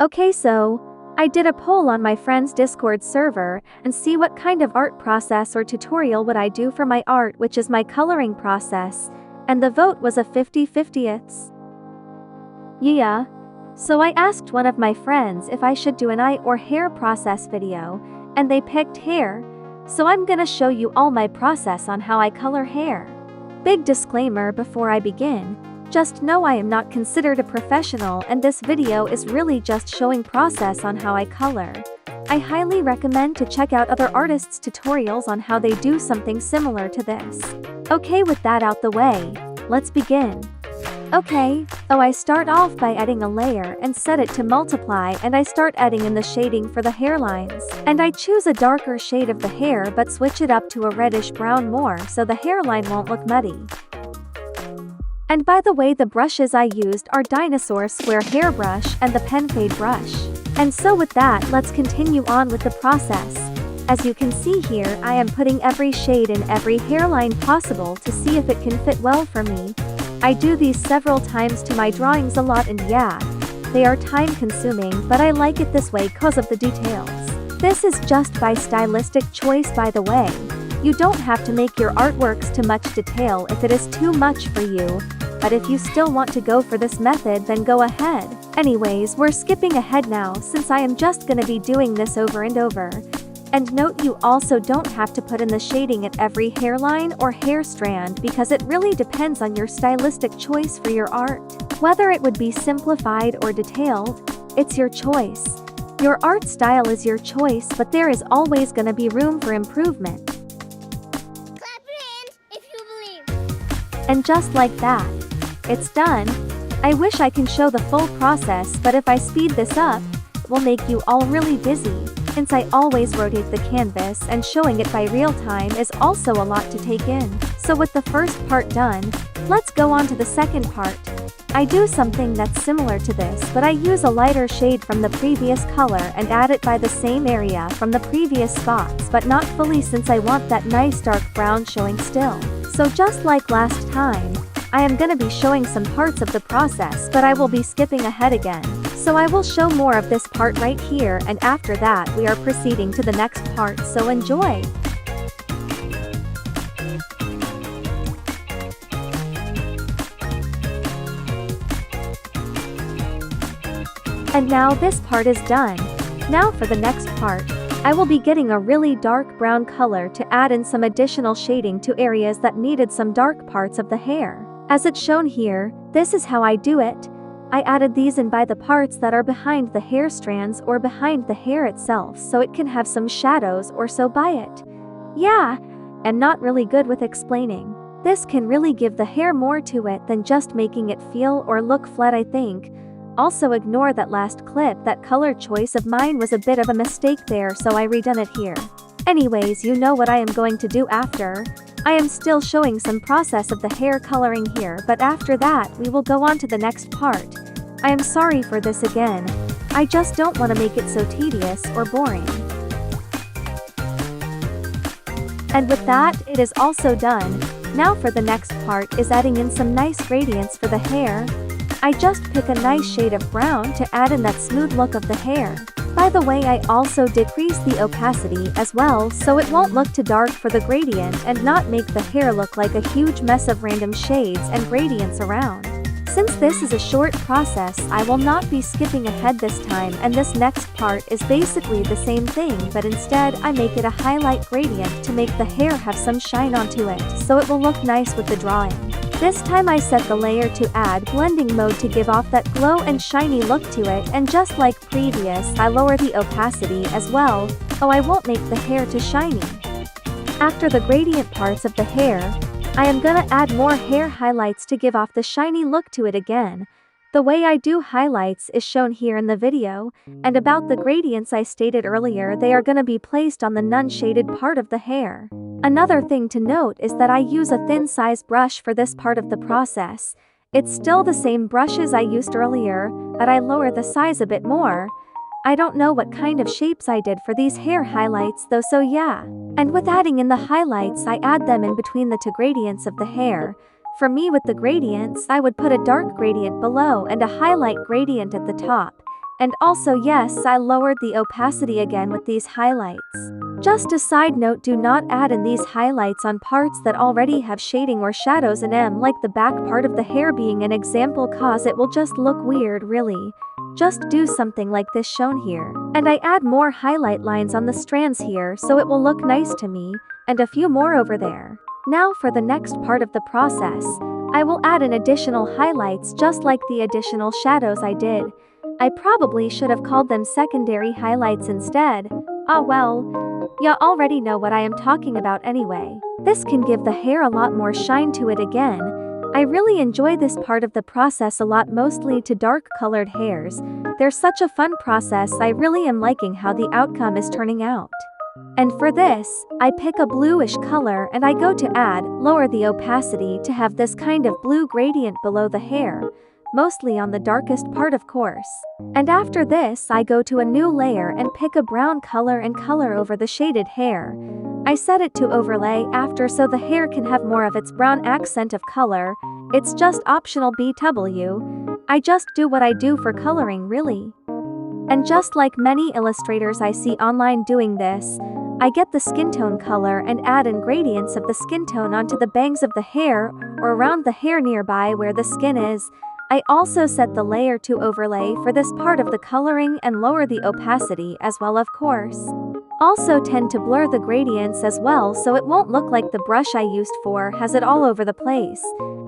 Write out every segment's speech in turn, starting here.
Okay, so I did a poll on my friend's Discord server and see what kind of art process or tutorial would I do for my art, which is my coloring process, and the vote was a 50-50. Yeah. So I asked one of my friends if I should do an eye or hair process video, and they picked hair, so I'm gonna show you all my process on how I color hair. Big disclaimer before I begin. Just know I am not considered a professional and this video is really just showing process on how I color. I highly recommend to check out other artists' tutorials on how they do something similar to this. Okay, with that out the way, let's begin. Okay, I start off by adding a layer and set it to multiply, and I start adding in the shading for the hairlines. And I choose a darker shade of the hair but switch it up to a reddish brown more so the hairline won't look muddy. And by the way, the brushes I used are Dinosaur Square Hairbrush and the Pen Fade brush. And so with that, let's continue on with the process. As you can see here, I am putting every shade in every hairline possible to see if it can fit well for me. I do these several times to my drawings a lot, and yeah, they are time consuming, but I like it this way cause of the details. This is just by stylistic choice, by the way. You don't have to make your artworks to much detail if it is too much for you, but if you still want to go for this method, then go ahead. Anyways, we're skipping ahead now since I am just gonna be doing this over and over. And note, you also don't have to put in the shading at every hairline or hair strand because it really depends on your stylistic choice for your art. Whether it would be simplified or detailed, it's your choice. Your art style is your choice, but there is always gonna be room for improvement. Clap your hands if you believe. And just like that, it's done. I wish I can show the full process, but if I speed this up, it will make you all really dizzy. Since I always rotate the canvas and showing it by real time is also a lot to take in. So with the first part done, let's go on to the second part. I do something that's similar to this, but I use a lighter shade from the previous color and add it by the same area from the previous spots, but not fully since I want that nice dark brown showing still. So just like last time, I am gonna be showing some parts of the process, but I will be skipping ahead again. So I will show more of this part right here, and after that we are proceeding to the next part, so enjoy! And now this part is done. Now for the next part, I will be getting a really dark brown color to add in some additional shading to areas that needed some dark parts of the hair. As it's shown here, this is how I do it. I added these in by the parts that are behind the hair strands or behind the hair itself so it can have some shadows or so by it. Yeah, and not really good with explaining. This can really give the hair more to it than just making it feel or look flat, I think. Also ignore that last clip, that color choice of mine was a bit of a mistake there, so I redone it here. Anyways, you know what I am going to do after. I am still showing some process of the hair coloring here, but after that we will go on to the next part. I am sorry for this again. I just don't want to make it so tedious or boring. And with that, it is also done. Now for the next part is adding in some nice gradients for the hair. I just pick a nice shade of brown to add in that smooth look of the hair. By the way, I also decrease the opacity as well so it won't look too dark for the gradient and not make the hair look like a huge mess of random shades and gradients around. Since this is a short process, I will not be skipping ahead this time, and this next part is basically the same thing, but instead I make it a highlight gradient to make the hair have some shine onto it so it will look nice with the drawing. This time I set the layer to add blending mode to give off that glow and shiny look to it, and just like previous, I lower the opacity as well. I won't make the hair too shiny. After the gradient parts of the hair, I am gonna add more hair highlights to give off the shiny look to it again. The way I do highlights is shown here in the video, and about the gradients I stated earlier, they are gonna be placed on the non-shaded part of the hair. Another thing to note is that I use a thin size brush for this part of the process. It's still the same brushes I used earlier, but I lower the size a bit more. I don't know what kind of shapes I did for these hair highlights though, so yeah. And with adding in the highlights, I add them in between the two gradients of the hair. For me, with the gradients, I would put a dark gradient below and a highlight gradient at the top. And also yes, I lowered the opacity again with these highlights. Just a side note, do not add in these highlights on parts that already have shading or shadows in them, like the back part of the hair being an example, cause it will just look weird really. Just do something like this shown here. And I add more highlight lines on the strands here so it will look nice to me, and a few more over there. Now for the next part of the process, I will add in additional highlights just like the additional shadows I did. I probably should have called them secondary highlights instead. Ah well, ya already know what I am talking about anyway. This can give the hair a lot more shine to it again. I really enjoy this part of the process a lot, mostly to dark colored hairs. They're such a fun process. I really am liking how the outcome is turning out. And for this, I pick a bluish color and I go to lower the opacity to have this kind of blue gradient below the hair, mostly on the darkest part of course. And after this I go to a new layer and pick a brown color and color over the shaded hair. I set it to overlay after so the hair can have more of its brown accent of color. It's just optional BW. I just do what I do for coloring really. And just like many illustrators I see online doing this, I get the skin tone color and add in gradients of the skin tone onto the bangs of the hair or around the hair nearby where the skin is. I also set the layer to overlay for this part of the coloring and lower the opacity as well, of course. Also tend to blur the gradients as well so it won't look like the brush I used for has it all over the place.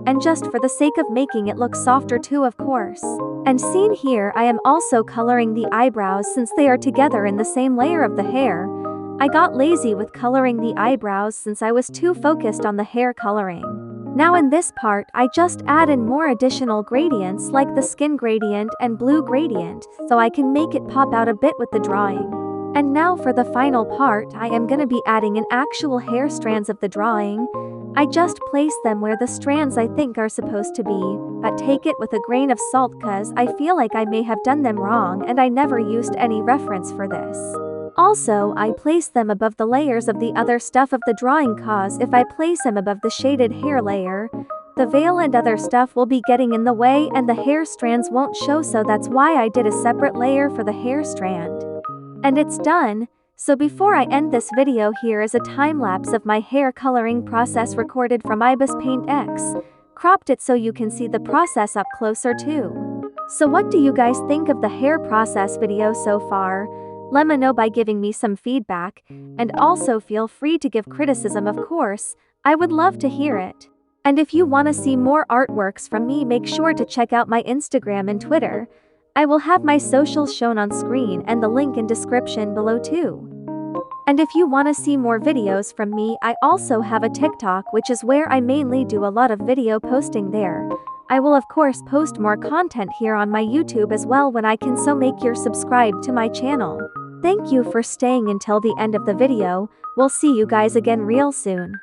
And just for the sake of making it look softer too, of course. And seen here, I am also coloring the eyebrows since they are together in the same layer of the hair. I got lazy with coloring the eyebrows since I was too focused on the hair coloring. Now in this part I just add in more additional gradients like the skin gradient and blue gradient so I can make it pop out a bit with the drawing. And now for the final part, I am gonna be adding in actual hair strands of the drawing. I just place them where the strands I think are supposed to be, but take it with a grain of salt cause I feel like I may have done them wrong and I never used any reference for this. Also, I place them above the layers of the other stuff of the drawing cause if I place them above the shaded hair layer, the veil and other stuff will be getting in the way and the hair strands won't show, so that's why I did a separate layer for the hair strand. And it's done. So before I end this video, here is a time-lapse of my hair coloring process recorded from Ibis Paint X. Cropped it so you can see the process up closer too. So what do you guys think of the hair process video so far? Let me know by giving me some feedback, and also feel free to give criticism, of course. I would love to hear it. And if you want to see more artworks from me, make sure to check out my Instagram and Twitter. I will have my socials shown on screen and the link in description below too. And if you want to see more videos from me, I also have a TikTok, which is where I mainly do a lot of video posting there. I will of course post more content here on my YouTube as well when I can, so make sure subscribe to my channel. Thank you for staying until the end of the video. We'll see you guys again real soon.